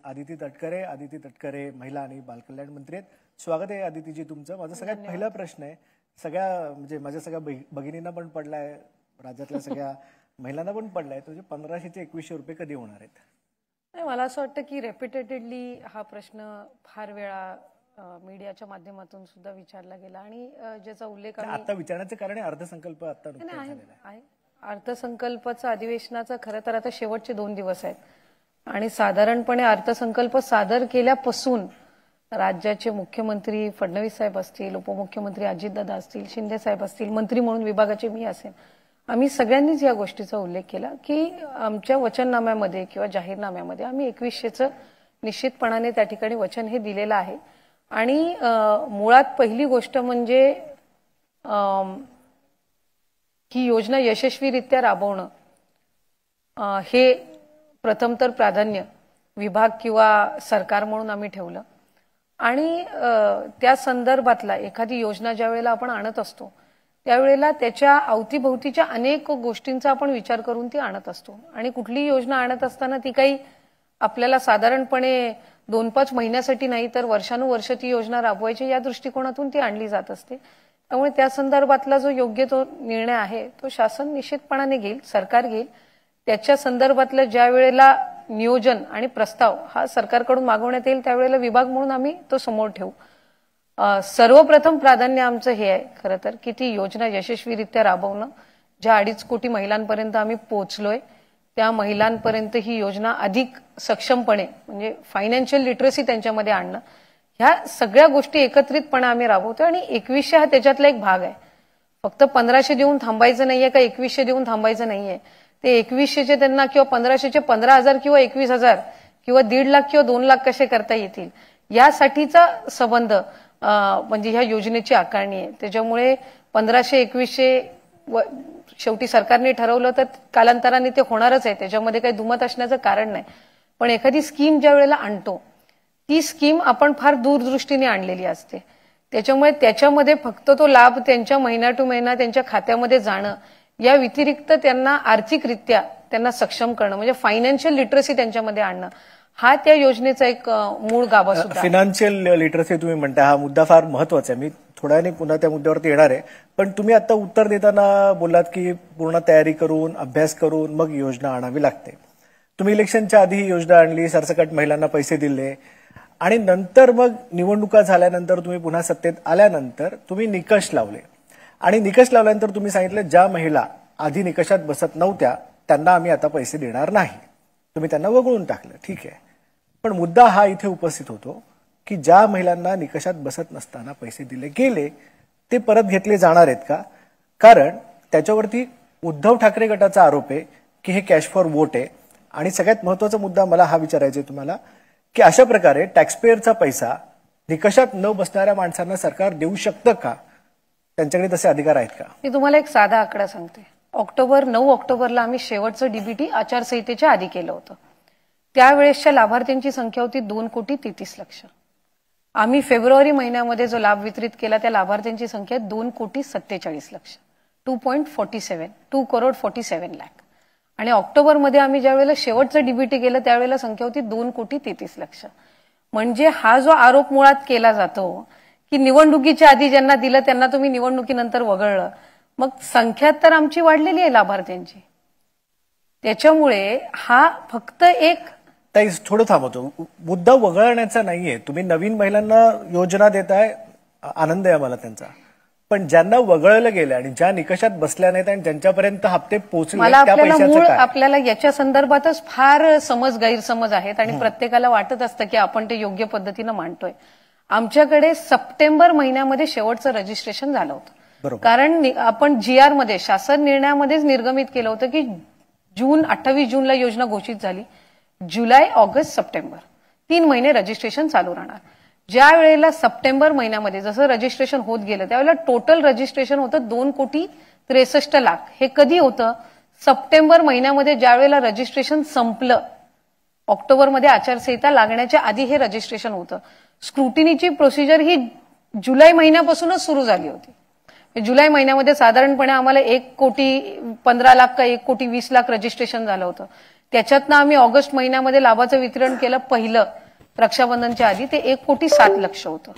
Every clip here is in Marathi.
आदिती तटकरे महिला आणि बालकल्याण मंत्री आहेत. स्वागत आहे आदितीजी तुमचं. माझा सगळ्यात पहिला प्रश्न आहे, माझ्या सगळ्या भगिनींना पण पडलाय, राज्यातल्या सगळ्या महिलांना पण पडलाय, म्हणजे 1500 चे 2100 रुपये कधी होणार आहेत? मला असं वाटतं की रेपिटेटेडली हा प्रश्न फार वेळा मीडियाच्या माध्यमातून सुद्धा विचारला गेला आणि ज्याचा उल्लेख आता विचारण्याचं कारण अर्थसंकल्प आता आहे. अर्थसंकल्पाचं अधिवेशनाचा खरं तर आता शेवटचे 2 दिवस आहेत आणि साधारणपणे अर्थसंकल्प सादर केल्यापासून राज्याचे मुख्यमंत्री फडणवीस साहेब असतील, उपमुख्यमंत्री अजितदादा असतील, शिंदे साहेब असतील, मंत्री म्हणून विभागाचे मी असेल, आम्ही सगळ्यांनीच या गोष्टीचा उल्लेख केला की आमच्या वचननाम्यामध्ये किंवा जाहीरनाम्यामध्ये आम्ही 2100चं निश्चितपणाने त्या ठिकाणी वचन हे दिलेलं आहे. आणि मुळात पहिली गोष्ट म्हणजे ही योजना यशस्वीरित्या राबवणं हे प्रथम तर प्राधान्य विभाग किंवा सरकार म्हणून आम्ही ठेवलं. आणि त्या संदर्भातला एखादी योजना ज्या वेळेला आपण आणत असतो त्यावेळेला त्याच्या अवतीभोवतीच्या अनेक गोष्टींचा आपण विचार करून ती आणत असतो. आणि कुठलीही योजना आणत असताना ती काही आपल्याला साधारणपणे 2-5 महिन्यासाठी नाही तर वर्षानुवर्ष ती योजना राबवायची या दृष्टिकोनातून ती आणली जात असते. त्यामुळे त्या संदर्भातला जो योग्य तो निर्णय आहे तो शासन निश्चितपणाने घेईल, सरकार घेईल. त्याच्या संदर्भातलं ज्या वेळेला नियोजन आणि प्रस्ताव हा सरकारकडून मागवण्यात येईल त्यावेळेला विभाग म्हणून आम्ही तो समोर ठेवू. सर्वप्रथम प्राधान्य आमचं हे आहे खरं तर की ती योजना यशस्वीरित्या राबवणं. ज्या 2.5 कोटी महिलांपर्यंत आम्ही पोहोचलोय त्या महिलांपर्यंत ही योजना अधिक सक्षमपणे म्हणजे फायनान्शियल लिटरसी त्यांच्यामध्ये आणणं, ह्या सगळ्या गोष्टी एकत्रितपणे आम्ही राबवतोय. आणि 2100 हा त्याच्यातला एक भाग आहे. फक्त 1500 देऊन थांबायचं नाहीये का 2100 देऊन थांबायचं नाहीये. ते 2100चे त्यांना किंवा 1500चे 15,000 किंवा 21,000 किंवा 1.5 लाख किंवा 2 लाख कसे करता येतील यासाठीचा संबंध म्हणजे ह्या योजनेची आकारणी आहे. त्याच्यामुळे 1500-2100 शेवटी सरकारने ठरवलं तर कालांतराने ते होणारच आहे, त्याच्यामध्ये काही दुमत असण्याचं कारण नाही. पण एखादी स्कीम ज्या वेळेला आणतो ती स्कीम आपण फार दूरदृष्टीने आणलेली असते. त्याच्यामुळे त्याच्यामध्ये फक्त तो लाभ त्यांच्या महिना टू महिना त्यांच्या खात्यामध्ये जाणं या व्यतिरिक्त त्यांना आर्थिकरित्या त्यांना सक्षम करणं म्हणजे फायनान्शियल लिटरसी त्यांच्यामध्ये आणणं हा त्या योजनेचा एक मूळ गाभा सुद्धा. फायनान्शियल लिटरसी तुम्ही म्हणता हा मुद्दा फार महत्वाचा आहे. मी थोड्याने पुन्हा त्या मुद्द्यावरती येणार आहे. पण तुम्ही आता उत्तर देताना बोललात की पूर्ण तयारी करून अभ्यास करून मग योजना आणावी लागते. तुम्ही इलेक्शनच्या आधी ही योजना आणली, सरसकट महिलांना पैसे दिले आणि नंतर मग निवडणुका झाल्यानंतर तुम्ही पुन्हा सत्तेत आल्यानंतर तुम्ही निकष लावले आणि निकष लावल्यानंतर तुम्ही सांगितलं ज्या महिला आधी निकषात बसत नव्हत्या त्यांना आम्ही आता पैसे देणार नाही. तुम्ही त्यांना वगळून टाकलं, ठीक आहे. पण मुद्दा हा इथे उपस्थित होतो की ज्या महिलांना निकषात बसत नसताना पैसे दिले गेले ते परत घेतले जाणार आहेत का? कारण त्याच्यावरती उद्धव ठाकरे गटाचा आरोप आहे की हे कॅश फॉर वोट आहे. आणि सगळ्यात महत्वाचा मुद्दा मला हा विचारायचा आहे तुम्हाला की अशा प्रकारे टॅक्सपेयरचा पैसा निकषात न बसणाऱ्या माणसांना सरकार देऊ शकतं का? त्यांच्याकडे तसे अधिकार आहेत का? मी तुम्हाला एक साधा आकडा सांगते. 9 ऑक्टोबरला आम्ही शेवटचं डीबीटी आचारसंहितेच्या आधी केलं होतं. त्यावेळेसच्या लाभार्थ्यांची संख्या होती 2,33,00,000. आम्ही फेब्रुवारी महिन्यामध्ये जो लाभ वितरित केला त्या लाभार्थ्यांची संख्या 2,47,00,000 2,47,00,000. आणि ऑक्टोबरमध्ये आम्ही ज्या वेळेला शेवटचं डीबीटी केलं त्यावेळेला संख्या होती 2,33,00,000. म्हणजे हा जो आरोप मुळात केला जातो की निवडणुकीच्या आधी ज्यांना दिलं त्यांना तुम्ही निवडणुकीनंतर वगळलं, मग संख्या तर आमची वाढलेली आहे लाभार्थ्यांची. त्याच्यामुळे हा फक्त एक थोडं थांबवतो. मुद्दा वगळण्याचा नाहीये. तुम्ही नवीन महिलांना योजना देताय, आनंद आहे आम्हाला त्यांचा. पण ज्यांना वगळलं गेलं आणि ज्या निकषात बसल्या नाहीत आणि ज्यांच्यापर्यंत हप्ते पोहोचले आपल्याला याच्या संदर्भातच फार गैरसमज आहेत आणि प्रत्येकाला वाटत असतं की आपण ते योग्य पद्धतीनं मांडतोय. आमच्याकडे सप्टेंबर महिन्यामध्ये शेवटचं रजिस्ट्रेशन झालं होतं. कारण आपण GR मध्ये शासन निर्णयामध्येच निर्गमित केलं होतं की 28 जूनला योजना घोषित झाली. जुलै, ऑगस्ट, सप्टेंबर 3 महिने रजिस्ट्रेशन चालू राहणार. ज्या वेळेला सप्टेंबर महिन्यामध्ये जसं रजिस्ट्रेशन होत गेलं त्यावेळेला टोटल रजिस्ट्रेशन होतं 2,63,00,000. हे कधी होतं? सप्टेंबर महिन्यामध्ये ज्या वेळेला रजिस्ट्रेशन संपलं, ऑक्टोबरमध्ये आचारसंहिता लागण्याच्या आधी हे रजिस्ट्रेशन होतं. स्क्रुटिनीची प्रोसिजर ही जुलै महिन्यापासूनच सुरू झाली होती. जुलै महिन्यामध्ये साधारणपणे आम्हाला 1,15,00,000 का 1,20,00,000 रजिस्ट्रेशन झालं होतं. त्याच्यातनं आम्ही ऑगस्ट महिन्यामध्ये लाभाचं वितरण केलं. पहिलं रक्षाबंधनच्या आधी ते 1,07,00,000 होतं.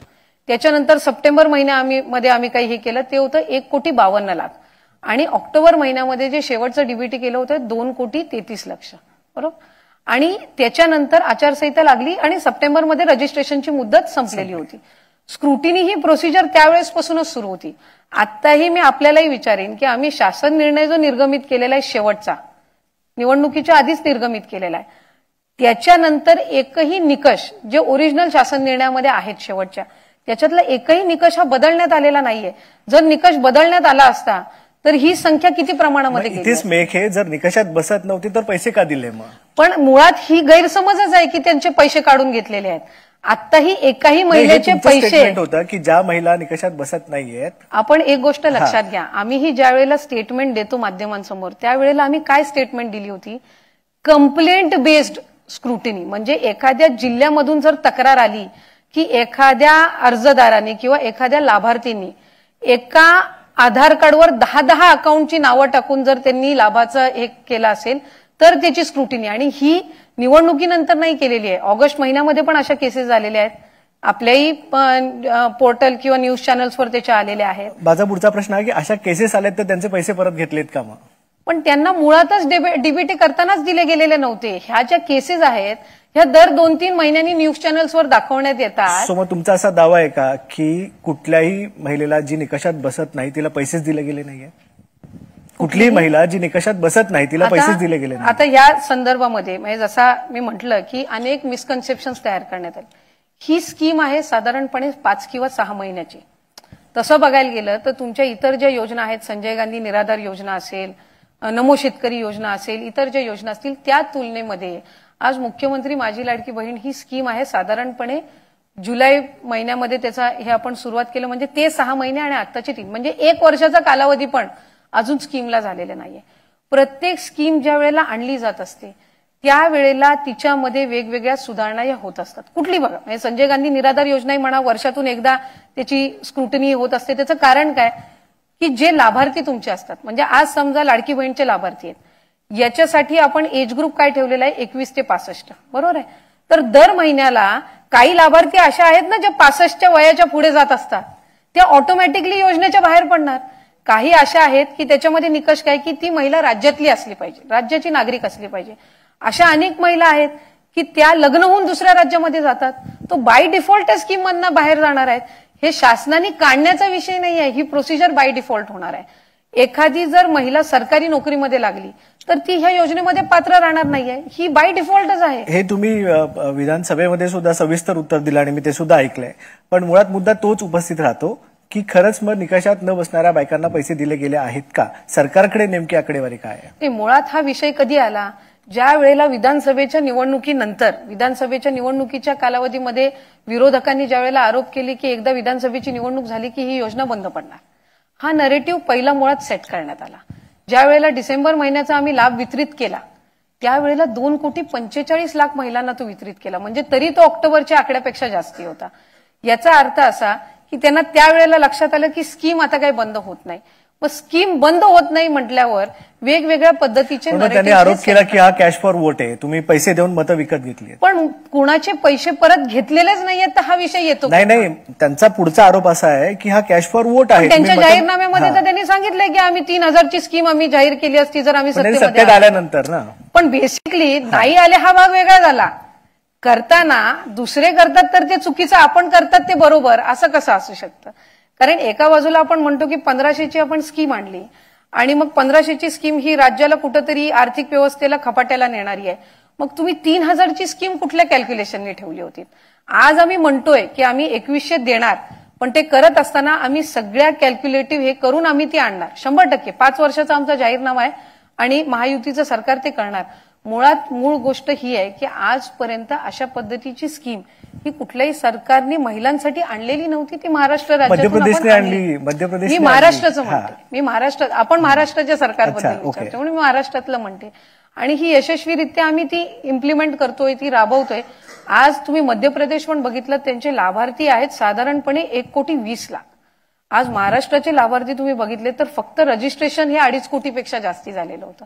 त्याच्यानंतर सप्टेंबर महिन्यामध्ये आम्ही काही हे केलं ते होतं 1,52,00,000 आणि ऑक्टोबर महिन्यामध्ये जे शेवटचं डीबीटी केलं होतं 2,33,00,000 बरोबर. आणि त्याच्यानंतर आचारसंहिता लागली आणि सप्टेंबरमध्ये रजिस्ट्रेशनची मुदत संपलेली होती. स्क्रुटिनी ही प्रोसिजर त्यावेळेसपासूनच सुरू होती. आत्ताही मी आपल्यालाही विचारेन की आम्ही शासन निर्णय जो निर्गमित केलेला आहे शेवटचा, निवडणुकीच्या आधीच निर्गमित केलेला आहे, त्याच्यानंतर एकही निकष जे ओरिजिनल शासन निर्णयामध्ये आहेत शेवटच्या, त्याच्यातला एकही निकष हा बदलण्यात आलेला नाहीये. जर निकष बदलण्यात आला असता तर ही संख्या किती प्रमाणामध्ये गेली? इथेच मेघ हे, जर निकषात बसत नव्हती तर पैसे का दिले मग? पण मुळात ही गैरसमजच आहे की त्यांचे पैसे काढून घेतलेले आहेत. आताही एकाही महिलेचे पैसे होतं की ज्या महिला निकषात बसत नाहीयेत. आपण एक गोष्ट लक्षात घ्या, आम्हीही ज्या वेळेला स्टेटमेंट देतो माध्यमांसमोर त्यावेळेला आम्ही काय स्टेटमेंट दिली होती? Complaint based scrutiny. म्हणजे एखाद्या जिल्ह्यामधून जर तक्रार आली की एखाद्या अर्जदाराने किंवा एखाद्या लाभार्थींनी एका आधार कार्डवर 10 अकाउंटची नावं टाकून जर त्यांनी लाभाचं हे केलं असेल तर त्याची स्क्रुटिनी. आणि ही निवडणुकीनंतर नाही केलेली आहे. ऑगस्ट महिन्यामध्ये पण अशा केसेस झालेल्या आहेत. आपल्याही पोर्टल किंवा न्यूज चॅनल्सवर त्याच्या आलेल्या आहेत. माझा पुढचा प्रश्न आहे की अशा केसेस आलेत तर त्यांचे पैसे परत घेतलेत का मग? पण त्यांना मुळातच डीबीटी करतानाच दिले गेलेले नव्हते. ह्या ज्या केसेस आहेत ह्या दर 2-3 महिन्यांनी न्यूज चॅनल्सवर दाखवण्यात येतात. सो मग तुमचा असा दावा आहे का की कुठल्याही महिलेला जी निकषात बसत नाही तिला पैसेच दिले गेले नाहीये? कुठलीही महिला जी निकषात बसत नाही तिला पैसेच दिले गेले नाही? आता या संदर्भामध्ये म्हणजे जसा मी म्हटलं की अनेक मिसकन्सेप्शन्स तयार करण्यात आले. ही स्कीम आहे साधारणपणे 5 किंवा 6 महिन्याची. तसं बघायला गेलं तर तुमच्या इतर ज्या योजना आहेत, संजय गांधी निराधार योजना असेल, नमो शेतकरी योजना असेल, इतर ज्या योजना असतील त्या तुलनेमध्ये आज मुख्यमंत्री माझी लाडकी बहीण ही स्कीम आहे साधारणपणे जुलै महिन्यामध्ये त्याचा हे आपण सुरुवात केलं. म्हणजे ते 6 महिने आणि आत्ताचे 3 म्हणजे 1 वर्षाचा कालावधी पण अजून स्कीमला झालेला नाहीये. प्रत्येक स्कीम ज्या वेळेला आणली जात असते त्यावेळेला तिच्यामध्ये वेगवेगळ्या सुधारणा या होत असतात. कुठली बघा, म्हणजे संजय गांधी निराधार योजनाही म्हणा, वर्षातून एकदा त्याची स्क्रुटनी होत असते. त्याचं कारण काय की जे लाभार्थी तुमचे असतात, म्हणजे आज समजा लाडकी बहीणचे लाभार्थी आहेत, याच्यासाठी आपण एज ग्रुप काय ठेवलेला आहे 21 ते 65 बरोबर आहे. तर दर महिन्याला काही लाभार्थी अशा आहेत ना ज्या 65च्या वयाच्या पुढे जात असतात, त्या ऑटोमॅटिकली योजनेच्या बाहेर पडणार. काही अशा आहेत की त्याच्यामध्ये निकष काय की ती महिला राज्यातली असली पाहिजे, राज्याची नागरिक असली पाहिजे. अशा अनेक महिला आहेत की त्या लग्न होऊन दुसऱ्या राज्यामध्ये जातात, तो बाय डिफॉल्ट त्या स्कीम मधनं बाहेर जाणार आहेत. हे शासनाने काढण्याचा विषय नाही आहे, ही प्रोसिजर बाय डिफॉल्ट होणार आहे. एखादी जर महिला सरकारी नोकरीमध्ये लागली तर ती ह्या योजनेमध्ये पात्र राहणार नाहीये, ही बाय डिफॉल्टच आहे. हे तुम्ही विधानसभेमध्ये सुद्धा सविस्तर उत्तर दिलं आणि मी ते सुद्धा ऐकलंय. पण मुळात मुद्दा तोच उपस्थित राहतो की खरंच मग निकषात न बसणाऱ्या बायकांना पैसे दिले गेले आहेत का? सरकारकडे नेमकी आकडेवारी काय आहे? मुळात हा विषय कधी आला? ज्या वेळेला विधानसभेच्या निवडणुकीनंतर, विधानसभेच्या निवडणुकीच्या कालावधीमध्ये विरोधकांनी ज्या वेळेला आरोप केले की एकदा विधानसभेची निवडणूक झाली की ही योजना बंद पडणार, हा नरेटिव्ह पहिला मुळात सेट करण्यात आला. ज्या वेळेला डिसेंबर महिन्याचा आम्ही लाभ वितरित केला त्यावेळेला 2,45,00,000 महिलांना तो वितरित केला. म्हणजे तरी तो ऑक्टोबरच्या आकड्यापेक्षा जास्ती होता. याचा अर्थ असा की त्यांना त्यावेळेला लक्षात आलं की स्कीम आता काही बंद होत नाही. मग स्कीम बंद होत नाही म्हटल्यावर वेगवेगळ्या पद्धतीचे त्यांनी आरोप केला की हा कॅश फॉर वोट आहे, तुम्ही पैसे देऊन मतं विकत घेतली. पण कुणाचे पैसे परत घेतलेलेच नाहीयेत तर हा विषय येतो. नाही, त्यांचा पुढचा आरोप असा आहे की हा कॅश फॉर वोट आहे. त्यांच्या जाहीरनाम्यामध्ये तर त्यांनी सांगितलंय की आम्ही 3,000ची स्कीम आम्ही जाहीर केली असती जर आम्ही सत्तेत आल्यानंतर ना. पण बेसिकली नाही आले हा भाग वेगळा झाला. करताना दुसरे करतात तर ते चुकीचं, आपण करतात ते बरोबर, असं कसं असू शकतं? कारण एका बाजूला आपण म्हणतो की 1,500ची आपण स्कीम आणली आणि मग 1,500ची स्कीम ही राज्याला कुठंतरी आर्थिक व्यवस्थेला खपाट्याला नेणारी आहे. मग तुम्ही 3,000ची स्कीम कुठल्या कॅल्क्युलेशनने ठेवली होती? आज आम्ही म्हणतोय की आम्ही 2,100 देणार, पण ते करत असताना आम्ही सगळ्या कॅल्क्युलेटिव्ह हे करून आम्ही ती आणणार 100%. 5 वर्षाचा आमचा जाहीरनामा आहे आणि महायुतीचं सरकार ते करणार. मुळात मूळ गोष्ट ही आहे की आजपर्यंत अशा पद्धतीची स्कीम ही कुठल्याही सरकारने महिलांसाठी आणलेली नव्हती. ती महाराष्ट्र राज्यातून आणली. मी महाराष्ट्राचं म्हणते, मी महाराष्ट्र, आपण महाराष्ट्राच्या सरकारबद्दल विचारतो म्हणून मी महाराष्ट्रातलं म्हणते. आणि ही यशस्वीरित्या आम्ही ती इम्प्लिमेंट करतोय, ती राबवतोय. आज तुम्ही मध्य प्रदेश पण बघितलं, त्यांचे लाभार्थी आहेत साधारणपणे 1,20,00,000. आज महाराष्ट्राचे लाभार्थी तुम्ही बघितले तर फक्त रजिस्ट्रेशन हे 2.5 कोटीपेक्षा जास्ती झालेलं होतं.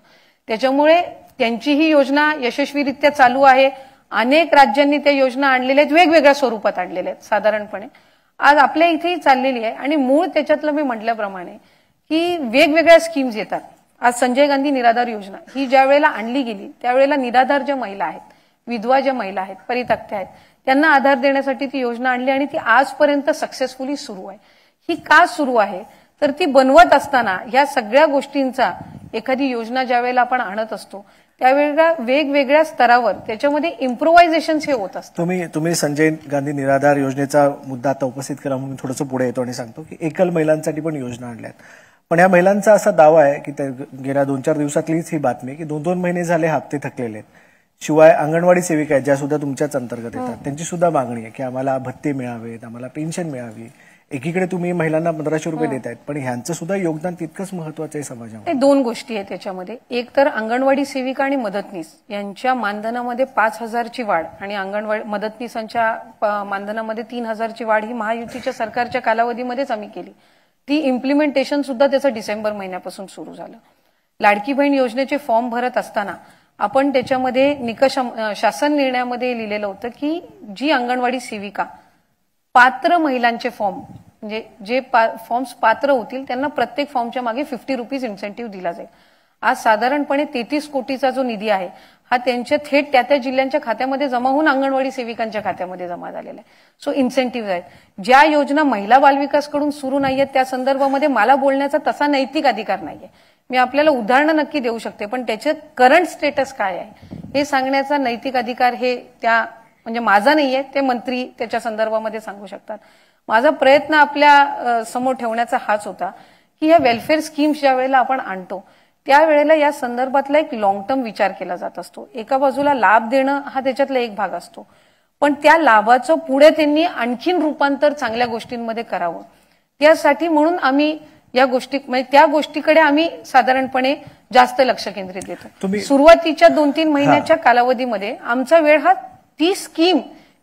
त्याच्यामुळे त्यांची ही योजना यशस्वीरित्या चालू आहे. अनेक राज्यांनी त्या योजना आणलेल्या आहेत, वेगवेगळ्या स्वरूपात आणलेल्या आहेत. साधारणपणे आज आपल्या इथेही चाललेली आहे. आणि मूळ त्याच्यातलं मी म्हटल्याप्रमाणे की वेगवेगळ्या स्कीम्स येतात. आज संजय गांधी निराधार योजना ही ज्या वेळेला आणली गेली त्यावेळेला निराधार ज्या महिला आहेत, विधवा ज्या महिला आहेत, परित्यक्त्या आहेत, त्यांना आधार देण्यासाठी ती योजना आणली आणि ती आजपर्यंत सक्सेसफुली सुरू आहे. ही का सुरू आहे तर ती बनवत असताना या सगळ्या गोष्टींचा एखादी योजना ज्या वेळेला आपण आणत असतो त्यावेळेला वेगवेगळ्या स्तरावर त्याच्यामध्ये इम्प्रोव्हायझेशन हे होत असतं. तुम्ही संजय गांधी निराधार योजनेचा मुद्दा आता उपस्थित करा म्हणून थोडंसं पुढे येतो आणि सांगतो की एकल महिलांसाठी पण योजना आणल्यात. पण या महिलांचा असा दावा आहे की गेल्या 2-4 दिवसातलीच ही बातमी आहे की 2-2 महिने झाले हप्ते थकलेले आहेत. शिवाय अंगणवाडी सेविका आहेत ज्या सुद्धा तुमच्याच अंतर्गत येतात, त्यांची सुद्धा मागणी आहे की आम्हाला भत्ते मिळावेत, आम्हाला पेन्शन मिळावी. एकीकडे तुम्ही महिलांना 1500 रुपये देत आहेत, पण ह्यांचं सुद्धा योगदान तितकंच महत्वाचं आहे समाजामध्ये. दोन गोष्टी आहेत त्याच्यामध्ये. एक तर अंगणवाडी सेविका आणि मदतनीस यांच्या मानधनामध्ये 5000ची वाढ आणि अंगणवाडी मदतनीसांच्या मानधनामध्ये 3000ची वाढ ही महायुतीच्या सरकारच्या कालावधीमध्येच आम्ही केली. ती इम्प्लिमेंटेशन सुद्धा त्याचं डिसेंबर महिन्यापासून सुरू झालं. लाडकी बहीण योजनेचे फॉर्म भरत असताना आपण त्याच्यामध्ये निकष शासन निर्णयामध्ये लिहिलेलं होतं की जी अंगणवाडी सेविका पात्र महिलांचे फॉर्म म्हणजे जे फॉर्म्स पात्र होतील त्यांना प्रत्येक फॉर्मच्या मागे 50 रुपीज इन्सेंटिव्ह दिला जाईल. आज साधारणपणे 33 कोटीचा जो निधी आहे हा त्यांच्या थेट त्या जिल्ह्यांच्या खात्यामध्ये जमा होऊन अंगणवाडी सेविकांच्या खात्यामध्ये जमा झालेला आहे. सो इन्सेंटिव्ह आहेत. ज्या योजना महिला बालविकासकडून सुरू नाहीयेत त्या संदर्भामध्ये मला बोलण्याचा तसा नैतिक अधिकार नाहीये. मी आपल्याला उदाहरणं नक्की देऊ शकते, पण त्याचे करंट स्टेटस काय आहे हे सांगण्याचा नैतिक अधिकार हे त्या म्हणजे माझा नाहीये, ते मंत्री त्याच्या संदर्भामध्ये सांगू शकतात. माझा प्रयत्न आपल्या समोर ठेवण्याचा हाच होता की या वेलफेअर स्कीम्स ज्या वेळेला आपण आणतो त्यावेळेला या संदर्भातला एक लॉंग टर्म विचार केला जात असतो. एका बाजूला लाभ देणं हा त्याच्यातला एक भाग असतो, पण त्या लाभाचं पुढे त्यांनी आणखीन रूपांतर चांगल्या गोष्टींमध्ये करावं. त्यासाठी म्हणून आम्ही या गोष्टी म्हणजे त्या गोष्टीकडे आम्ही साधारणपणे जास्त लक्ष केंद्रित देतो. सुरुवातीच्या 2-3 महिन्याच्या कालावधीमध्ये आमचा वेळ हा ती स्कीम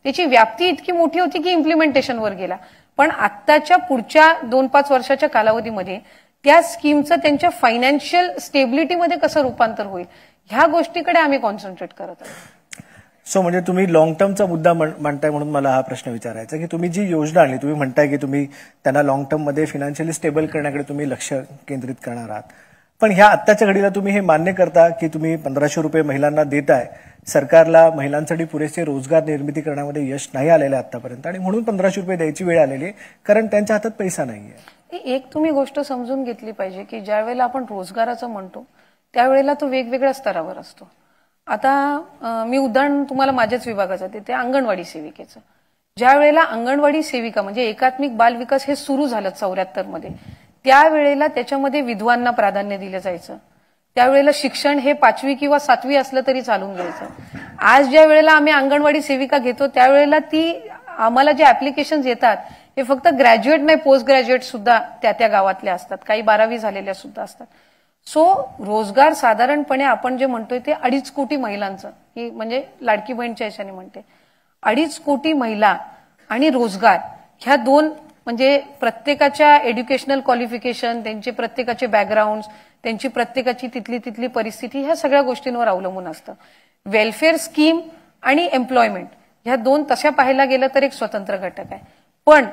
त्याची व्याप्ती इतकी मोठी होती की इम्प्लिमेंटेशनवर गेला. पण आत्ताच्या पुढच्या 2-5 वर्षाच्या कालावधीमध्ये त्या स्कीमचं त्यांच्या फायनान्शियल स्टेबिलिटीमध्ये कसं रूपांतर होईल ह्या गोष्टीकडे आम्ही कॉन्सन्ट्रेट करत आहोत. सो म्हणजे तुम्ही लॉंग टर्मचा मुद्दा मांडताय म्हणून मला हा प्रश्न विचारायचा की तुम्ही जी योजना आणली तुम्ही म्हणताय की तुम्ही त्यांना लॉंग टर्ममध्ये फायनान्शियली स्टेबल करण्याकडे तुम्ही लक्ष केंद्रित करणार आहात. पण ह्या आत्ताच्या घडीला तुम्ही हे मान्य करता की तुम्ही 1500 रुपये महिलांना देताय, सरकारला महिलांसाठी पुरेसे रोजगार निर्मिती करण्यामध्ये यश नाही आलेलं आहे आतापर्यंत आणि म्हणून 1500 रुपये द्यायची वेळ आलेली आहे कारण त्यांच्या हातात पैसा नाहीये. एक तुम्ही गोष्ट समजून घेतली पाहिजे की ज्या वेळेला आपण रोजगाराचं म्हणतो त्यावेळेला तो वेगवेगळ्या स्तरावर असतो. आता मी उदाहरण तुम्हाला माझ्याच विभागाचं देते, अंगणवाडी सेविकेचं. ज्या वेळेला अंगणवाडी सेविका म्हणजे एकात्मिक बाल विकास हे सुरू झालं 74 मध्ये त्यावेळेला त्याच्यामध्ये विधवांना प्राधान्य दिलं जायचं. त्यावेळेला शिक्षण हे 5वी किंवा 7वी असलं तरी चालून घ्यायचं. आज ज्या वेळेला आम्ही अंगणवाडी सेविका घेतो त्यावेळेला ती आम्हाला जे ऍप्लिकेशन्स येतात हे फक्त ग्रॅज्युएट नाही पोस्ट ग्रॅज्युएट सुद्धा त्या गावातल्या असतात, काही 12वी झालेल्या सुद्धा असतात. सो रोजगार साधारणपणे आपण जे म्हणतोय ते 2.5 कोटी महिलांचं ही म्हणजे लाडकी बहीणच्या याच्याने म्हणते 2.5 कोटी महिला आणि रोजगार ह्या दोन म्हणजे प्रत्येकाच्या एज्युकेशनल क्वालिफिकेशन, त्यांचे प्रत्येकाचे बॅकग्राऊंड, त्यांची प्रत्येकाची तिथली परिस्थिती ह्या सगळ्या गोष्टींवर अवलंबून असतं. वेलफेअर स्कीम आणि एम्प्लॉयमेंट ह्या दोन तशा पाहायला गेलं तर एक स्वतंत्र घटक आहे. पण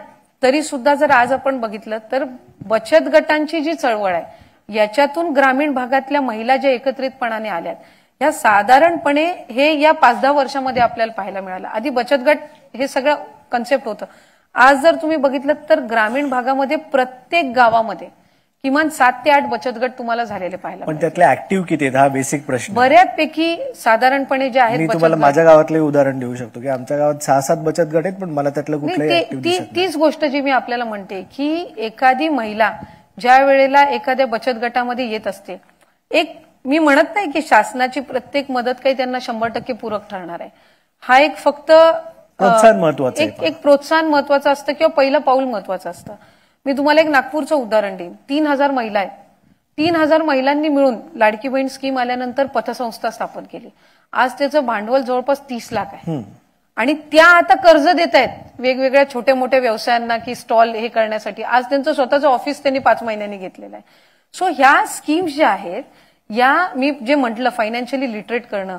तरी सुद्धा जर आज आपण बघितलं तर बचत गटांची जी चळवळ आहे याच्यातून ग्रामीण भागातल्या महिला ज्या एकत्रितपणाने आल्यात या साधारणपणे हे या 5-10 वर्षामध्ये आपल्याला पाहायला मिळालं. आधी बचत गट हे सगळं कन्सेप्ट होतं. आज जर तुम्ही बघितलं तर ग्रामीण भागामध्ये प्रत्येक गावामध्ये किमान 7 ते 8 बचत गट तुम्हाला झालेले पाहायला. पण त्यातले ऍक्टिव्ह किती आहेत हा बेसिक प्रश्न. बऱ्यापैकी साधारणपणे जे आहेत मी तुम्हाला माझ्या गावातले उदाहरण देऊ शकतो की आमच्या गावात 6-7 बचत गट आहेत पण मला त्यातलं कुठलंही तीच गोष्ट जी मी आपल्याला म्हणते की एखादी महिला ज्या वेळेला एखाद्या बचत गटामध्ये येत असते, एक मी म्हणत नाही की शासनाची प्रत्येक मदत काही त्यांना 100% पूरक ठरणार आहे. हा एक फक्त प्रोत्साहन महत्वाचं एक प्रोत्साहन महत्वाचं असतं किंवा पहिलं पाऊल महत्वाचं असतं. मी तुम्हाला एक नागपूरचं उदाहरण देईन. 3000 महिला आहेत. 3000 महिलांनी मिळून लाडकी बहीण स्कीम आल्यानंतर पतसंस्था स्थापन केली. आज त्याचं भांडवल जवळपास 30 लाख आहे आणि त्या आता कर्ज देत आहेत वेगवेगळ्या छोट्या मोठ्या व्यवसायांना की स्टॉल हे करण्यासाठी. आज त्यांचं स्वतःचं ऑफिस त्यांनी 5 महिन्यांनी घेतलेलं आहे. सो ह्या स्कीम्स ज्या आहेत या मी जे म्हटलं फायनान्शियली लिटरेट करणं,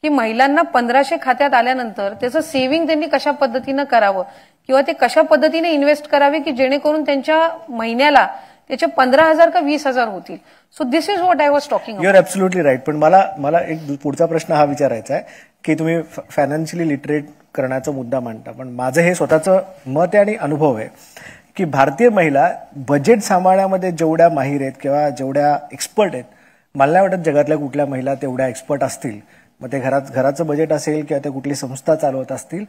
की महिलांना 1500 खात्यात आल्यानंतर त्याचं सेव्हिंग त्यांनी कशा पद्धतीनं करावं किंवा ते कशा पद्धतीने इन्व्हेस्ट करावे की जेणेकरून त्यांच्या महिन्याला त्याचे 15,000 का 20,000 होतील. So this is what I was talking. You are absolutely right. पण मला एक पुढचा प्रश्न हा विचारायचा आहे की तुम्ही फायनान्शियली लिटरेट करण्याचा मुद्दा मांडता, पण माझं हे स्वतःचं मत आहे आणि अनुभव आहे की भारतीय महिला बजेट सांभाळण्यामध्ये जेवढ्या माहीर आहेत किंवा जेवढ्या एक्सपर्ट आहेत, मला नाही वाटत जगातल्या कुठल्या महिला तेवढ्या एक्सपर्ट असतील. मग ते घराचं बजेट असेल किंवा ते कुठली संस्था चालवत असतील,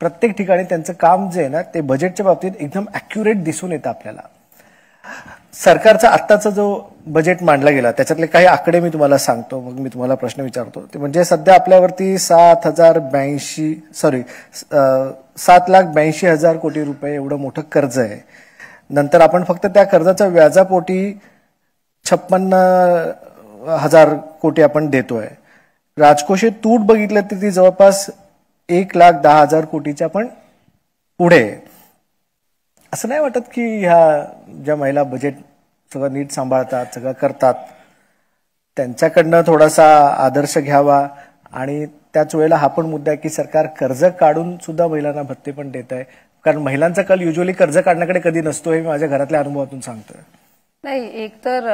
प्रत्येक ठिकाणी त्यांचं काम जे आहे ना ते बजेटच्या बाबतीत एकदम ॲक्युरेट दिसून येतं आपल्याला. सरकारचा आत्ताचा जो बजेट मांडला गेला त्याच्यातले काही आकडे मी तुम्हाला सांगतो, मग मी तुम्हाला प्रश्न विचारतो. ते म्हणजे सध्या आपल्यावरती 7,82,000 कोटी रुपये एवढं मोठं कर्ज आहे. नंतर आपण फक्त त्या कर्जाच्या व्याजापोटी 56,000 कोटी आपण देतोय. राजकोषीय तूट बघितलं तर ती जवळपास 1,10,000 कोटीच्या पण पुढे. असं नाही वाटत की ह्या ज्या महिला बजेट सगळं नीट सांभाळतात, सगळं करतात, त्यांच्याकडनं थोडासा आदर्श घ्यावा? आणि त्याच वेळेला हा पण मुद्दा आहे की सरकार कर्ज काढून सुद्धा महिलांना भत्ते पण देत आहे, कारण महिलांचा कल युजली कर्ज काढण्याकडे कधी नसतो, हे मी माझ्या घरातल्या अनुभवातून सांगतोय. नाही, एक तर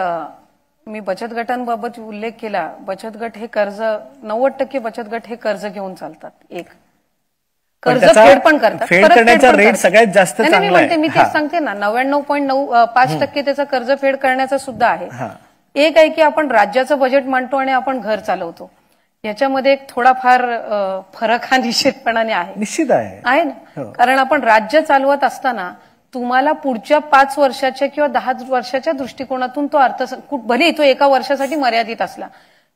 मी बचत गटांबाबत उल्लेख केला. बचत गट हे कर्ज 90% बचत गट हे कर्ज घेऊन चालतात. एक कर्ज फेड पण करतात, फेड करण्याचा रेट सगळ्यात जास्त चांगला आहे. मी तेच सांगते ना, 99.95% त्याचा कर्ज फेड करण्याचा सुद्धा आहे. एक आहे की आपण राज्याचं बजेट मांडतो आणि आपण घर चालवतो, याच्यामध्ये एक थोडाफार फरक हा निश्चितपणाने आहे. निश्चित आहे ना, कारण आपण राज्य चालवत असताना तुम्हाला पुढच्या 5 वर्षाच्या किंवा 10 वर्षाच्या दृष्टिकोनातून तो भले तो एका वर्षासाठी मर्यादित असला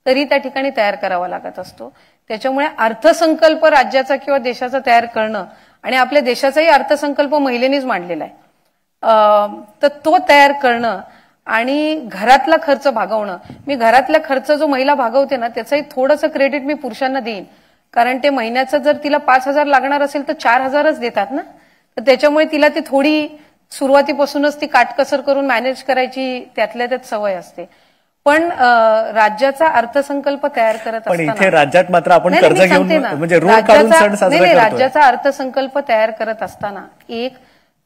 तरी त्या ठिकाणी तयार करावा लागत असतो. त्याच्यामुळे अर्थसंकल्प राज्याचा किंवा देशाचा तयार करणं, आणि आपल्या देशाचाही अर्थसंकल्प महिलेनीच मांडलेला आहे, तर तो तयार करणं आणि घरातला खर्च भागवणं. मी घरातला खर्च जो महिला भागवते ना त्याचंही थोडंसं क्रेडिट मी पुरुषांना देईन, कारण ते महिन्याचं जर तिला 5,000 लागणार असेल तर 4,000च देतात ना. तर त्याच्यामुळे तिला ती थोडी सुरुवातीपासूनच ती काटकसर करून मॅनेज करायची त्यातल्या त्यात सवय असते. पण राज्याचा अर्थसंकल्प तयार करत असताना इथे राज्यात मात्र आपण कर्ज घेऊन म्हणजे रोड काढून सण साजरा करतोय. राज्याचा अर्थसंकल्प तयार करत असताना एक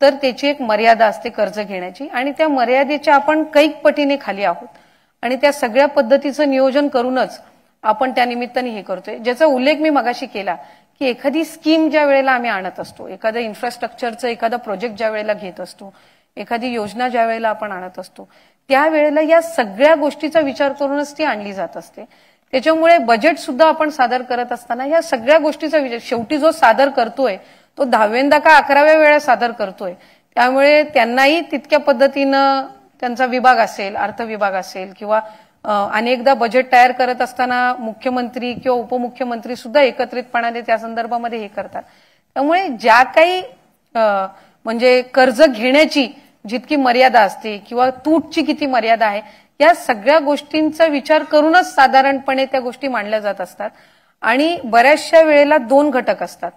तर त्याची एक मर्यादा असते कर्ज घेण्याची, आणि त्या मर्यादेच्या आपण कैक पटीने खाली आहोत, आणि त्या सगळ्या पद्धतीचं नियोजन करूनच आपण त्या निमित्ताने हे करतोय. ज्याचा उल्लेख मी मगाशी केला की एखादी स्कीम ज्या वेळेला आम्ही आणत असतो, एखादं इन्फ्रास्ट्रक्चरचं एखादा प्रोजेक्ट ज्या वेळेला घेत असतो, एखादी योजना ज्या वेळेला आपण आणत असतो, त्यावेळेला या सगळ्या गोष्टीचा विचार करूनच ती आणली जात असते. त्याच्यामुळे बजेट सुद्धा आपण सादर करत असताना या सगळ्या गोष्टीचा विचार, शेवटी जो सादर करतोय तो 10व्यांदा का 11व्या वेळा सादर करतोय, त्यामुळे त्यांनाही तितक्या पद्धतीनं त्यांचा विभाग असेल, अर्थ विभाग असेल, किंवा अनेकदा बजेट तयार करत असताना मुख्यमंत्री किंवा उपमुख्यमंत्री सुद्धा एकत्रितपणाने त्या संदर्भामध्ये हे करतात. त्यामुळे ज्या काही म्हणजे कर्ज घेण्याची जितकी मर्यादा असते किंवा तूटची किती मर्यादा आहे, या सगळ्या गोष्टींचा विचार करूनच साधारणपणे त्या गोष्टी मांडल्या जात असतात. आणि बऱ्याचशा वेळेला 2 घटक असतात.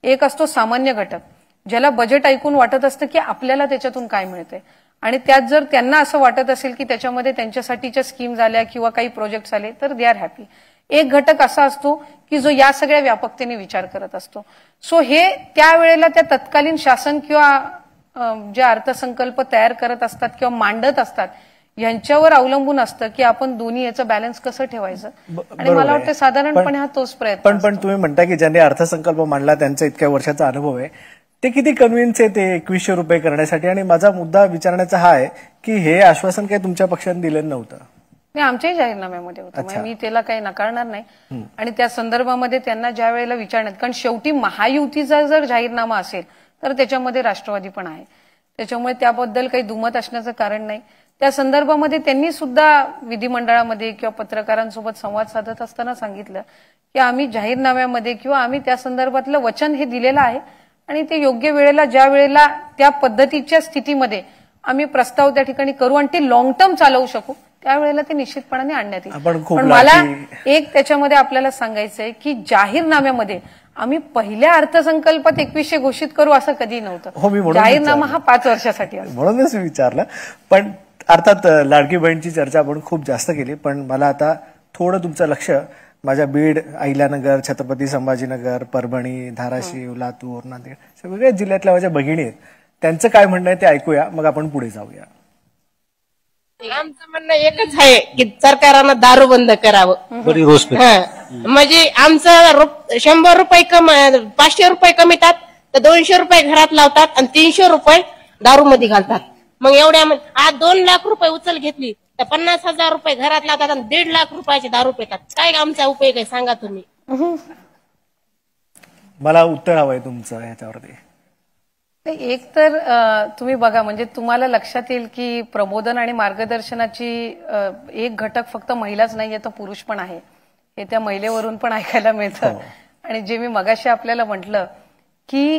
एक असतो सामान्य घटक, ज्याला बजेट ऐकून वाटत असतं की आपल्याला त्याच्यातून काय मिळतंय, आणि त्यात जर त्यांना असं वाटत असेल की त्याच्यामध्ये त्यांच्यासाठीच्या स्कीम झाल्या किंवा काही प्रोजेक्ट आले तर दे आर हॅपी. एक घटक असा असतो की जो या सगळ्या व्यापकतेने विचार करत असतो. सो हे त्यावेळेला त्या तत्कालीन शासन किंवा जे अर्थसंकल्प तयार करत असतात किंवा मांडत असतात यांच्यावर अवलंबून असतं की आपण दोन्ही याचं बॅलन्स कसं ठेवायचं. आणि मला वाटतं साधारणपणे हा तोच प्रयत्न. पण तुम्ही म्हणता की ज्यांनी अर्थसंकल्प मांडला त्यांचा इतक्या वर्षाचा अनुभव आहे, ते किती कन्व्हिन्स आहे ते 2100 रुपये करण्यासाठी? आणि माझा मुद्दा विचारण्याचा हा आहे की हे आश्वासन काही तुमच्या पक्षाने दिलेलं नव्हतं. नाही, आमच्याही जाहीरनाम्यामध्ये होतं, मी त्याला काही नकारणार नाही. आणि त्या संदर्भामध्ये त्यांना ज्या वेळेला विचारण्यात, कारण शेवटी महायुतीचा जर जाहीरनामा असेल तर त्याच्यामध्ये राष्ट्रवादी पण आहे, त्याच्यामुळे त्याबद्दल काही दुमत असण्याचं कारण नाही. त्या संदर्भामध्ये त्यांनी सुद्धा विधिमंडळामध्ये किंवा पत्रकारांसोबत संवाद साधत असताना सांगितलं की आम्ही जाहीरनाम्यामध्ये किंवा आम्ही त्या संदर्भातलं वचन हे दिलेलं आहे, आणि ते योग्य वेळेला ज्या वेळेला त्या पद्धतीच्या स्थितीमध्ये आम्ही प्रस्ताव त्या ठिकाणी करू आणि ते लॉंग टर्म चालवू शकू त्यावेळेला ते निश्चितपणे आणण्यात येईल. पण मला एक त्याच्यामध्ये आपल्याला सांगायचंय की जाहीरनाम्यामध्ये आम्ही पहिल्या अर्थसंकल्पात 2100 घोषित करू असं कधी नव्हतं. जाहीरनामा हा 5 वर्षासाठी म्हणूनच विचारलं. पण अर्थात लाडकी बहीणची चर्चा आपण खूप जास्त केली, पण मला आता थोडं तुमचं लक्ष माझ्या बीड, अहिल्यानगर, छत्रपती संभाजीनगर, परभणी, धाराशिव, लातूर, नांदेड सगळ्या जिल्ह्यातल्या माझ्या भगिनी आहेत, त्यांचं काय म्हणणं आहे ते ऐकूया, मग आपण पुढे जाऊया. आमचं म्हणणं एकच आहे की सरकारनं दारू बंद करावं. म्हणजे आमचं 100 रुपये 500 रुपये कमीतात तर 200 रुपये घरात लावतात आणि 300 रुपये दारू मध्ये घालतात. मग एवढ्या आज 2 लाख रुपये उचल घेतली तर 50,000 रुपये घरात लावतात आणि 1.5 लाख रुपयाचे दारू पितात. काय आमचा उपयोग आहे सांगा तुम्ही. मला उत्तर हवंय तुमचं ह्याच्यावरती. एक तर तुम्ही बघा, म्हणजे तुम्हाला लक्षात येईल की प्रबोधन आणि मार्गदर्शनाची एक घटक फक्त महिलाच नाहीये, तर पुरुष पण आहे. हे त्या महिलेवरून पण ऐकायला मिळतं. आणि जे मी मगाशी आपल्याला म्हटलं की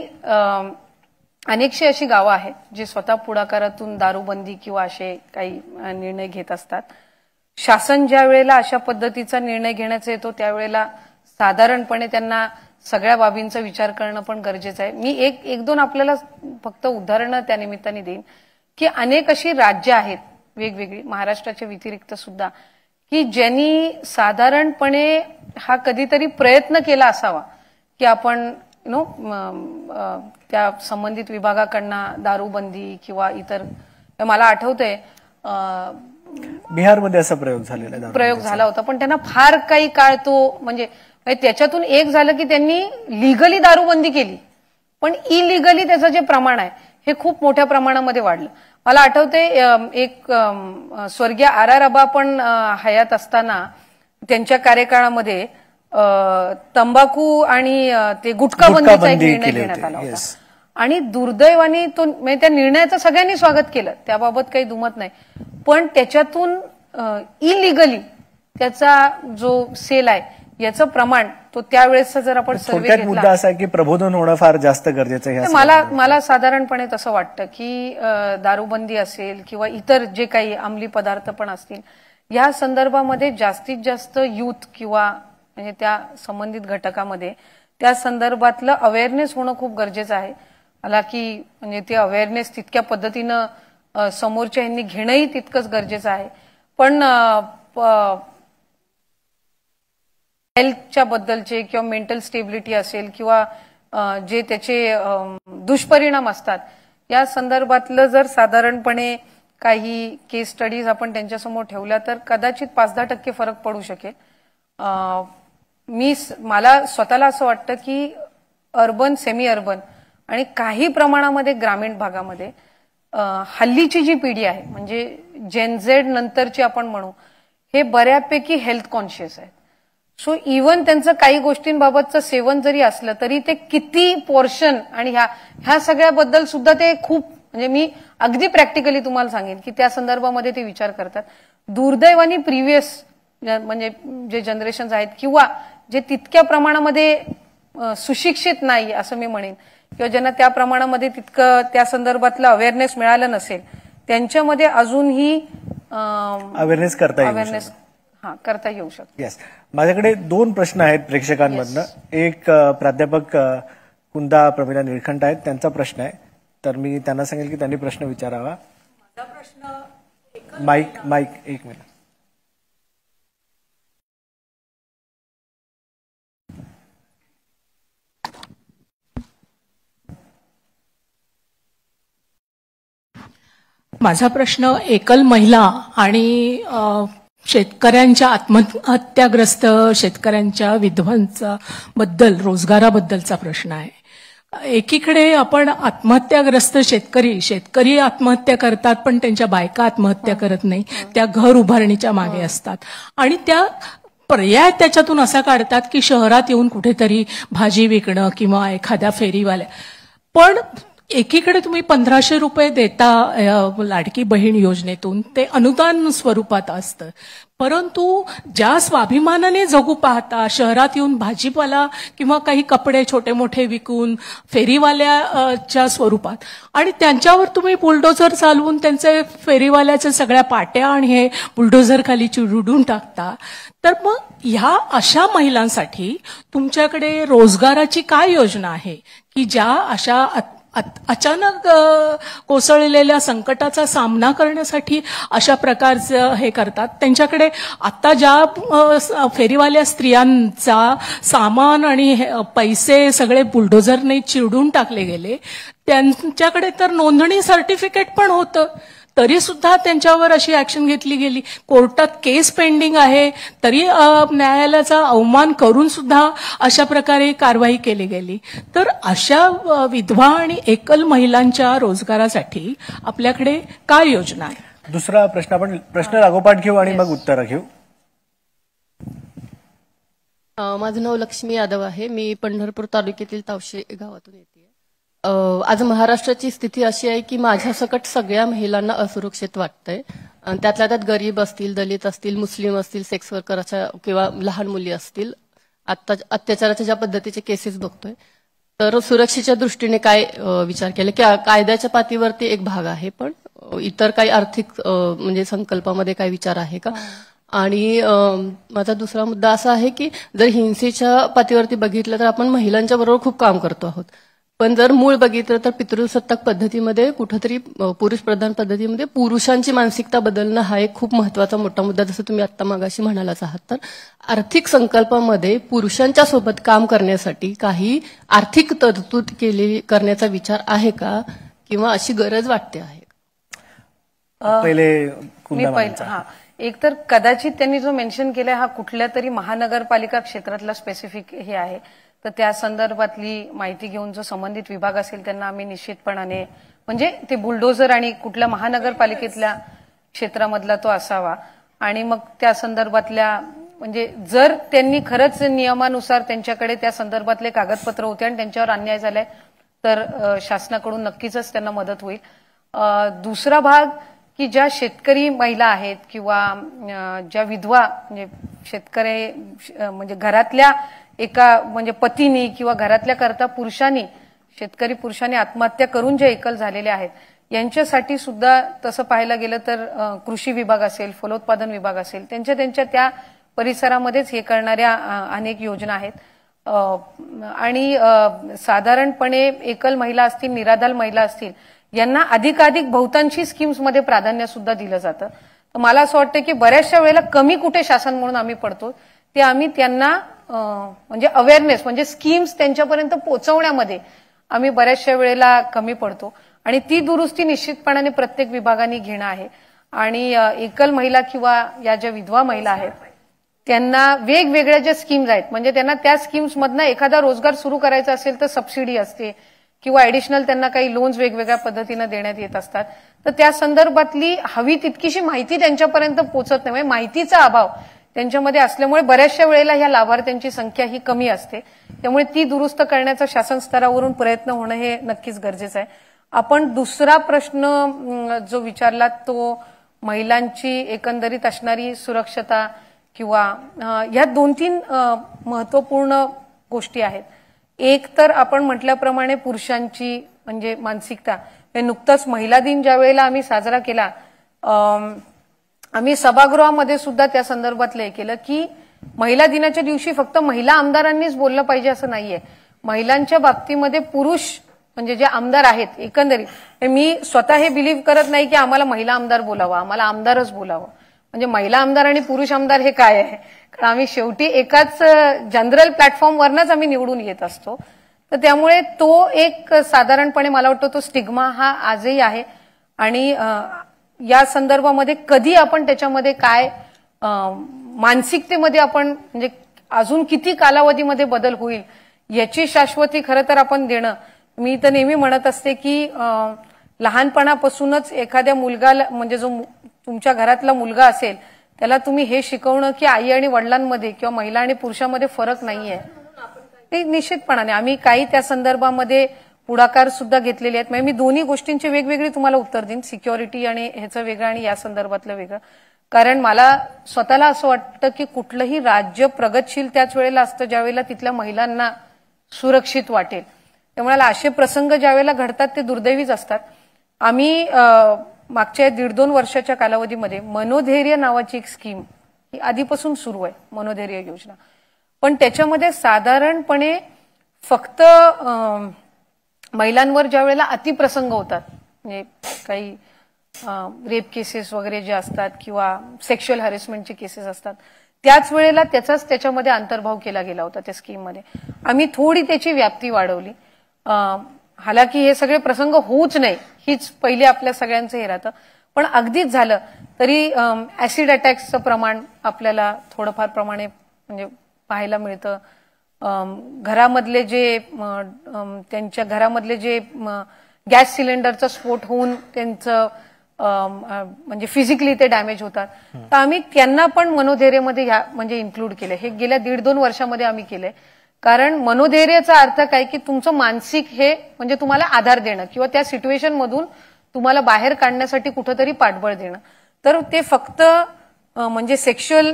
अनेकशी अशी गावं आहेत जे स्वतः पुढाकारातून दारूबंदी किंवा असे काही निर्णय घेत असतात. शासन ज्या वेळेला अशा पद्धतीचा निर्णय घेण्याचा येतो त्यावेळेला साधारणपणे त्यांना सगळ्या बाबींचा विचार करणं पण गरजेचं आहे. मी एक दोन आपल्याला फक्त उदाहरणं त्या निमित्ताने देईन की अनेक अशी राज्य आहेत वेगवेगळी महाराष्ट्राच्या व्यतिरिक्त सुद्धा की ज्यांनी साधारणपणे हा कधीतरी प्रयत्न केला असावा की आपण त्या संबंधित विभागाकडनं दारूबंदी किंवा इतर, मला आठवतंय बिहारमध्ये असा प्रयोग झाला होता, पण त्यांना फार काही काळ तो म्हणजे त्याच्यातून एक झालं की त्यांनी लिगली दारूबंदी केली, पण इलिगली त्याचं जे प्रमाण आहे हे खूप मोठ्या प्रमाणामध्ये वाढलं. मला आठवतंय एक स्वर्गीय R.R. आबा पण हयात असताना त्यांच्या कार्यकाळामध्ये तंबाखू आणि ते गुटखा बंदीचा एक निर्णय घेण्यात आला होता. आणि दुर्दैवाने तो म्हणजे त्या निर्णयाचं सगळ्यांनी स्वागत केलं, त्याबाबत काही दुमत नाही, पण त्याच्यातून इलिगली त्याचा जो सेल आहे याचं प्रमाण तो त्यावेळेस जर आपण सर्वे घेतला, मुद्दा असा आहे की प्रबोधन होणं फार जास्त गरजेचं आहे. मला साधारणपणे तसं वाटतं की दारूबंदी असेल किंवा इतर जे काही अंमली पदार्थ पण असतील या संदर्भामध्ये जास्तीत जास्त युथ किंवा म्हणजे त्या संबंधित घटकामध्ये त्या संदर्भातलं अवेअरनेस होणं खूप गरजेचं आहे. मला की म्हणजे ते अवेअरनेस तितक्या पद्धतीनं समोरच्या यांनी घेणंही तितकंच गरजेचं आहे. पण हेल्थच्या बद्दलचे किंवा मेंटल स्टेबिलिटी असेल किंवा जे त्याचे दुष्परिणाम असतात या संदर्भातलं जर साधारणपणे काही केस स्टडीज आपण त्यांच्यासमोर ठेवल्या तर कदाचित 5-10% फरक पडू शकेल. मला स्वतःला असं वाटतं की अर्बन, सेमी अर्बन आणि काही प्रमाणामध्ये ग्रामीण भागामध्ये हल्लीची जी पिढी आहे म्हणजे जेन झेड नंतरची आपण म्हणू, हे बऱ्यापैकी हेल्थ कॉन्शियस आहेत. सो इव्हन त्यांचं काही गोष्टींबाबतचं सेवन जरी असलं तरी ते किती पोर्शन आणि ह्या सगळ्याबद्दल सुद्धा ते खूप म्हणजे मी अगदी प्रॅक्टिकली तुम्हाला सांगेन की त्या संदर्भामध्ये ते विचार करतात. दुर्दैवाने प्रिव्हियस म्हणजे जे जनरेशन आहेत किंवा जे तितक्या प्रमाणामध्ये सुशिक्षित नाही असं मी म्हणेन किंवा ज्यांना त्या प्रमाणामध्ये तितकं त्या संदर्भातलं अवेअरनेस मिळालं नसेल त्यांच्यामध्ये अजूनही अवेअरनेस करता येऊ शकतो. येस, माझ्याकडे 2 प्रश्न आहेत प्रेक्षकांमधनं. एक प्राध्यापक कुंदा प्रमिला निळखंड आहेत, त्यांचा प्रश्न आहे, तर मी त्यांना सांगेल की त्यांनी प्रश्न विचारावा. माझा प्रश्न माईक 1 मिनिट. माझा प्रश्न एकल महिला आणि शेतकऱ्यांच्या आत्महत्याग्रस्त शेतकऱ्यांच्या विधवांचा बद्दल रोजगाराबद्दलचा प्रश्न आहे. एकीकडे आपण आत्महत्याग्रस्त शेतकरी आत्महत्या करतात पण त्यांच्या बायका आत्महत्या करत नाही, त्या घर उभारणीच्या मागे असतात आणि त्या पर्याय त्याच्यातून असा काढतात की शहरात येऊन कुठेतरी भाजी विकणं किंवा एखाद्या फेरीवाल्या. पण एकीकडे तुम्ही 1,500 रुपये देता लाडकी बहीण योजनेतून, ते अनुदान स्वरूपात असतं, परंतु ज्या स्वाभिमानाने जगू पाहता शहरात येऊन भाजीपाला किंवा काही कपडे छोटे मोठे विकून फेरीवाल्याच्या स्वरूपात आणि त्यांच्यावर तुम्ही बुलडोझर चालवून त्यांचे फेरीवाल्याच्या सगळ्या पाट्या आणि हे बुलडोझर खाली चिरडून टाकता, तर मग ह्या अशा महिलांसाठी तुमच्याकडे रोजगाराची काय योजना आहे की ज्या अशा अचानक कोसळलेल्या संकटाचा सामना करण्यासाठी अशा प्रकारचं हे करतात. त्यांच्याकडे आता ज्या फेरीवाल्या स्त्रियांचा सामान आणि पैसे सगळे बुलडोझरने चिरडून टाकले गेले, त्यांच्याकडे तर नोंदणी सर्टिफिकेट पण होतं, तरी सुद्धा त्यांच्यावर अशी ऍक्शन घेतली गेली. कोर्टात केस पेंडिंग आहे, तरी न्यायालयाचा अवमान करून सुद्धा अशा प्रकारे कारवाई केली गेली. तर अशा विधवा आणि एकल महिलांच्या रोजगारासाठी आपल्याकडे काय योजना आहे? दुसरा प्रश्न आपण प्रश्न लागोपाठ घेऊ आणि मग उत्तरं घेऊ. माझं नाव लक्ष्मी यादव आहे. मी पंढरपूर तालुक्यातील तावशे गावातून येते. आज महाराष्ट्राची स्थिती अशी आहे की माझ्यासकट सगळ्या महिलांना असुरक्षित वाटतंय. त्यातल्या त्यात गरीब असतील, दलित असतील, मुस्लिम असतील, सेक्स वर्करच्या किंवा लहान मुली असतील. आता अत्याचाराच्या ज्या पद्धतीचे केसेस बघतोय, तर सुरक्षेच्या दृष्टीने काय विचार केला की कायद्याच्या पातळीवरती एक भाग आहे, पण इतर काही आर्थिक म्हणजे संकल्पामध्ये काय विचार आहे का? आणि माझा दुसरा मुद्दा असा आहे की जर हिंसेच्या पातळीवरती बघितलं तर आपण महिलांच्या बरोबर खूप काम करतो आहोत, पण जर मूळ बघितलं तर पितृसत्ताक पद्धतीमध्ये कुठंतरी पुरुष प्रधान पद्धतीमध्ये पुरुषांची मानसिकता बदलणं हा एक खूप महत्वाचा मोठा मुद्दा, जसं तुम्ही आत्ता मागाशी म्हणालाच आहात. तर आर्थिक संकल्पामध्ये पुरुषांच्या सोबत काम करण्यासाठी काही आर्थिक तरतूद करण्याचा विचार आहे का, किंवा अशी गरज वाटते आहे? एक तर कदाचित त्यांनी जो मेन्शन केलाय हा कुठल्या तरी महानगरपालिका क्षेत्रातला स्पेसिफिक हे आहे, तर त्या संदर्भातली माहिती घेऊन जो संबंधित विभाग असेल त्यांना आम्ही निश्चितपणाने, म्हणजे ते बुलडोझर आणि कुठल्या महानगरपालिकेतल्या क्षेत्रामधला तो असावा, आणि मग त्या संदर्भातल्या म्हणजे जर त्यांनी खरंच नियमानुसार त्यांच्याकडे त्या संदर्भातले कागदपत्र होते आणि त्यांच्यावर अन्याय झालाय तर शासनाकडून नक्कीच त्यांना मदत होईल. दुसरा भाग की ज्या शेतकरी महिला आहेत किंवा ज्या विधवा म्हणजे शेतकरी म्हणजे घरातल्या एका म्हणजे पतीनी किंवा घरातल्या करता पुरुषांनी, शेतकरी पुरुषांनी आत्महत्या करून जे एकल झालेले आहेत यांच्यासाठी सुद्धा तसं पाहायला गेलं तर कृषी विभाग असेल, फलोत्पादन विभाग असेल, त्यांच्या त्या परिसरामध्येच हे करणाऱ्या अनेक योजना आहेत. आणि साधारणपणे एकल महिला असतील, निराधार महिला असतील, यांना अधिकाधिक बहुतांशी स्कीम्समध्ये प्राधान्य सुद्धा दिलं जातं. तर मला असं वाटतं की बऱ्याचशा वेळेला कमी कुठे शासन म्हणून आम्ही पडतो ते आम्ही त्यांना म्हणजे अवेअरनेस म्हणजे स्कीम्स त्यांच्यापर्यंत पोहोचवण्यामध्ये आम्ही बऱ्याचशा वेळेला कमी पडतो, आणि ती दुरुस्ती निश्चितपणाने प्रत्येक विभागाने घेणं आहे. आणि एकल महिला किंवा या ज्या विधवा महिला आहेत त्यांना वेगवेगळ्या ज्या स्कीम्स आहेत, म्हणजे त्यांना त्या स्कीम्समधनं एखादा रोजगार सुरू करायचा असेल तर सबसिडी असते किंवा ऍडिशनल त्यांना काही लोन्स वेगवेगळ्या पद्धतीनं देण्यात येत असतात. तर त्या संदर्भातली हवी तितकीशी माहिती त्यांच्यापर्यंत पोहोचत नाही, माहितीचा अभाव त्यांच्यामध्ये असल्यामुळे बऱ्याचशा वेळेला ह्या लाभार्थ्यांची संख्या ही कमी असते. त्यामुळे ती दुरुस्त करण्याचा शासन स्तरावरून प्रयत्न होणं हे नक्कीच गरजेचं आहे. आपण दुसरा प्रश्न जो विचारला तो महिलांची एकंदरीत असणारी सुरक्षता किंवा ह्या 2-3 महत्वपूर्ण गोष्टी आहेत. एक तर आपण म्हटल्याप्रमाणे पुरुषांची म्हणजे मानसिकता, नुकताच महिला दिन ज्या वेळेला आम्ही साजरा केला, आम्ही सभागृहामध्ये सुद्धा त्या संदर्भातलं हे केलं की महिला दिनाच्या दिवशी फक्त महिला आमदारांनीच बोललं पाहिजे असं नाहीये. महिलांच्या बाबतीमध्ये पुरुष म्हणजे जे आमदार आहेत एकंदरीत, मी स्वतः हे बिलीव्ह करत नाही की आम्हाला महिला आमदार बोलावं, आम्हाला आमदारच बोलावं. म्हणजे महिला आमदार आणि पुरुष आमदार हे काय आहे, कारण आम्ही शेवटी एकाच जनरल प्लॅटफॉर्मवरनच आम्ही निवडून येत असतो. तर त्यामुळे तो एक साधारणपणे मला वाटतं तो स्टिग्मा हा आजही आहे. आणि या संदर्भामध्ये कधी आपण त्याच्यामध्ये काय मानसिकतेमध्ये आपण म्हणजे अजून किती कालावधीमध्ये बदल होईल याची शाश्वती खरं तर आपण देणं, मी तर नेहमी म्हणत असते की लहानपणापासूनच एखाद्या मुलगाला म्हणजे जो तुमच्या घरातला मुलगा असेल त्याला तुम्ही हे शिकवणं की आई आणि वडिलांमध्ये किंवा महिला आणि पुरुषामध्ये फरक नाहीये, ते निश्चितपणाने आम्ही काही त्या संदर्भामध्ये पुढाकार सुद्धा घेतलेले आहेत. म्हणजे मी दोन्ही गोष्टींची वेगवेगळी तुम्हाला उत्तर देईन, सिक्युरिटी आणि ह्याचं वेगळं आणि या संदर्भातलं वेगळं. कारण मला स्वतःला असं वाटतं की कुठलंही राज्य प्रगतशील त्याच वेळेला असतं ज्यावेळेला तिथल्या महिलांना सुरक्षित वाटेल. त्यामुळे असे प्रसंग ज्यावेळेला घडतात ते दुर्दैवीच असतात. आम्ही मागच्या 1.5-2 वर्षाच्या कालावधीमध्ये मनोधैर्य नावाची एक स्कीम ही आधीपासून सुरू आहे, मनोधैर्य योजना, पण त्याच्यामध्ये साधारणपणे फक्त महिलांवर ज्या वेळेला अतिप्रसंग होतात, म्हणजे काही रेप केसेस वगैरे जे असतात किंवा सेक्शुअल हॅरेसमेंटचे केसेस असतात, त्याच वेळेला त्याच्यामध्ये अंतर्भाव केला गेला होता त्या स्कीममध्ये. आम्ही थोडी त्याची व्याप्ती वाढवली. हालाकी हे सगळे प्रसंग होऊच नाही हीच पहिली आपल्या सगळ्यांचं हे राहतं, पण अगदीच झालं तरी ऍसिड अटॅक्सचं प्रमाण आपल्याला थोडंफार प्रमाणे म्हणजे पाहायला मिळतं. घरामधले जे त्यांच्या घरामधले जे गॅस सिलेंडरचा स्फोट होऊन त्यांचं म्हणजे फिजिकली ते डॅमेज होतात, तर आम्ही त्यांना पण मनोधैर्यमध्ये म्हणजे इन्क्लूड केलं. हे गेल्या 1.5-2 वर्षामध्ये आम्ही केलंय. कारण मनोधैर्याचा अर्थ काय की तुमचं मानसिक हे म्हणजे तुम्हाला आधार देणं किंवा त्या सिच्युएशन मधून तुम्हाला बाहेर काढण्यासाठी कुठंतरी पाठबळ देणं. तर ते फक्त म्हणजे सेक्शुअल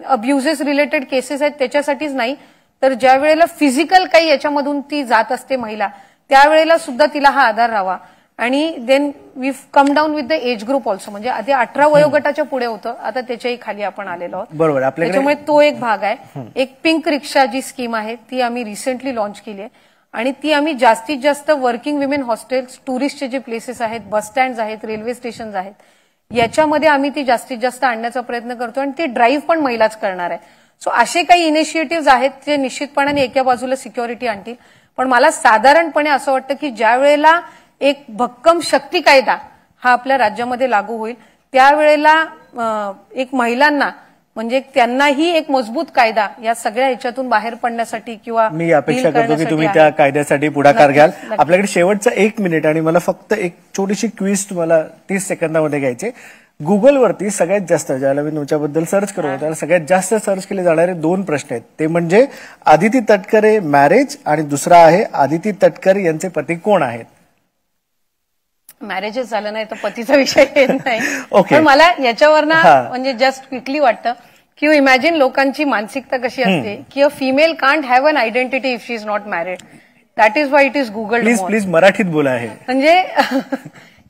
अब्युजेस रिलेटेड केसेस आहेत त्याच्यासाठीच नाही, तर ज्या वेळेला फिजिकल काही याच्यामधून ती जात असते महिला, त्यावेळेला सुद्धा तिला हा आधार राहावा. आणि then we come down with the age group also, म्हणजे आधी 18 वयोगटाच्या पुढे होतं, आता त्याच्याही खाली आपण आलेलो आहोत. बरोबर. त्याच्यामुळे तो एक भाग आहे. एक पिंक रिक्षा जी स्कीम आहे ती आम्ही रिसेंटली लॉन्च केली आहे आणि ती आम्ही जास्तीत जास्त वर्किंग विमेन हॉस्टेल्स, टुरिस्टचे जे प्लेसेस आहेत, बस स्टँड आहेत, रेल्वे स्टेशन आहेत, याच्यामध्ये आम्ही ती जास्तीत जास्त आणण्याचा प्रयत्न करतो आणि ती ड्राईव्ह पण महिलाच करणार आहे. सो असे काही इनिशिएटिव्ह आहेत जे निश्चितपणाने एका बाजूला सिक्युरिटी आणतील, पण मला साधारणपणे असं वाटतं की ज्या वेळेला एक भक्कम शक्ती कायदा हा आपल्या राज्यामध्ये लागू होईल त्यावेळेला एक महिलांना म्हणजे त्यांनाही एक मजबूत कायदा या सगळ्या ह्याच्यातून बाहेर पडण्यासाठी किंवा मी अपेक्षा करतो की तुम्ही त्या कायद्यासाठी पुढाकार घ्याल. आपल्याकडे शेवटचा 1 मिनिट आणि मला फक्त एक छोटीशी क्विज तुम्हाला 30 सेकंदामध्ये घ्यायचे. गुगलवरती सगळ्यात जास्त, ज्याला मी तुमच्याबद्दल सर्च करतो त्याला सगळ्यात जास्त सर्च केले जाणारे 2 प्रश्न आहेत. ते म्हणजे आदिती तटकरे मॅरेज आणि दुसरा आहे आदिती तटकरे यांचे पती कोण आहेत. मॅरेजच झालं नाही तर पतीचा विषय येत नाही. ओके. पण मला याच्यावरनं म्हणजे जस्ट क्विकली वाटतं की इमॅजिन लोकांची मानसिकता कशी असते की a female can't have an identity if she is not married. That is why it is Google. Please मराठीत बोला. आहे म्हणजे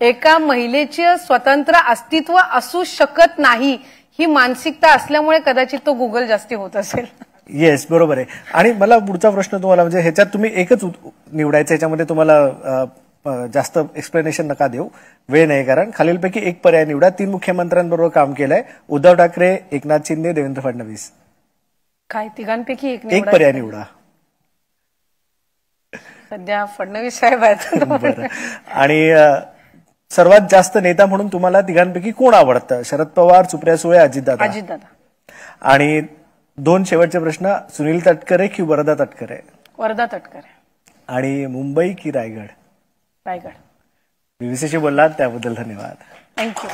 एका महिलेचे स्वतंत्र अस्तित्व असू शकत नाही ही मानसिकता असल्यामुळे कदाचित तो गुगल जास्ती होत असेल. येस, बरोबर आहे. आणि मला पुढचा प्रश्न तुम्हाला म्हणजे ह्याच्यात तुम्ही एकच निवडायचं, ह्याच्यामध्ये तुम्हाला जास्त एक्सप्लेनेशन नका देऊ, वेळ नाही. कारण खालीलपैकी एक पर्याय निवडा. 3 मुख्यमंत्र्यांबरोबर काम केलंय, उद्धव ठाकरे, एकनाथ शिंदे, देवेंद्र फडणवीस. काय तिघांपैकी एक पर्याय निवडा. सध्या फडणवीस साहेब आहेत. आणि सर्वात जास्त नेता म्हणून तुम्हाला तिघांपैकी कोण आवडतं. शरद पवार, सुप्रिया सुळे, अजितदादा. आणि 2 शेवटचे प्रश्न. सुनील तटकरे की वरदा तटकरे. वरदा तटकरे. आणि मुंबई की रायगड. रायगड. बीबीसीशी बोललात त्याबद्दल धन्यवाद. थँक्यू.